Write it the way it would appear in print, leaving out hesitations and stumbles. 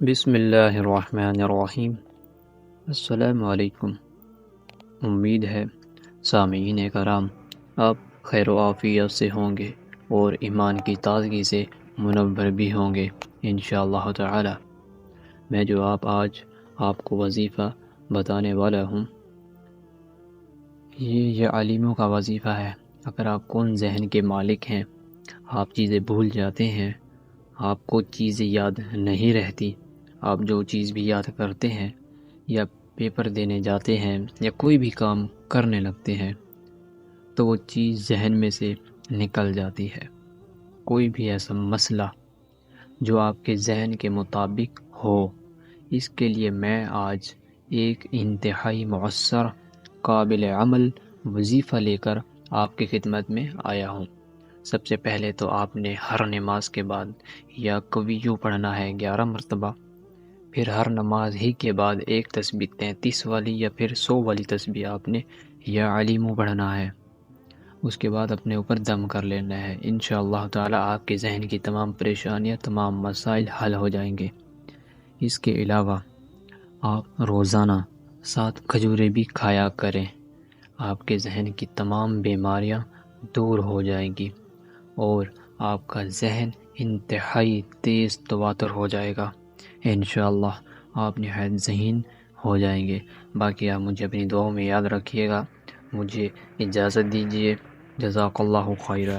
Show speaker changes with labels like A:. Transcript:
A: بسم اللہ الرحمن الرحیم۔ السلام علیکم۔ امید ہے سامعین کرام آپ خیر و عافیت سے ہوں گے اور ایمان کی تازگی سے منور بھی ہوں گے انشاءاللہ تعالی۔ میں جو آج آپ کو وظیفہ بتانے والا ہوں یہ عالموں کا وظیفہ ہے۔ اگر آپ کون ذہن کے مالک ہیں، آپ چیزیں بھول جاتے ہیں، آپ کو چیزیں یاد نہیں رہتی، آپ جو چیز بھی یاد کرتے ہیں یا پیپر دینے جاتے ہیں یا کوئی بھی کام کرنے لگتے ہیں تو وہ چیز ذہن میں سے نکل جاتی ہے۔ کوئی بھی ایسا مسئلہ جو آپ کے ذہن کے مطابق ہو، اس کے لیے میں آج ایک انتہائی مؤثر قابل عمل وظیفہ لے کر آپ کی خدمت میں آیا ہوں۔ سب سے پہلے تو آپ نے ہر نماز کے بعد یا کبھی یوں پڑھنا ہے 11 مرتبہ، پھر ہر نماز ہی کے بعد ایک تسبیح 33 والی یا پھر 100 والی تسبیح آپ نے یا علیمو پڑھنا ہے۔ اس کے بعد اپنے اوپر دم کر لینا ہے۔ انشاءاللہ تعالی آپ کے ذہن کی تمام پریشانیاں، تمام مسائل حل ہو جائیں گے۔ اس کے علاوہ آپ روزانہ 7 کھجوریں بھی کھایا کریں، آپ کے ذہن کی تمام بیماریاں دور ہو جائیں گی اور آپ کا ذہن انتہائی تیز تواتر ہو جائے گا۔ انشاءاللہ آپ نہایت ذہین ہو جائیں گے۔ باقی آپ مجھے اپنی دعاؤں میں یاد رکھیے گا۔ مجھے اجازت دیجیے۔ جزاک اللہ خیرہ۔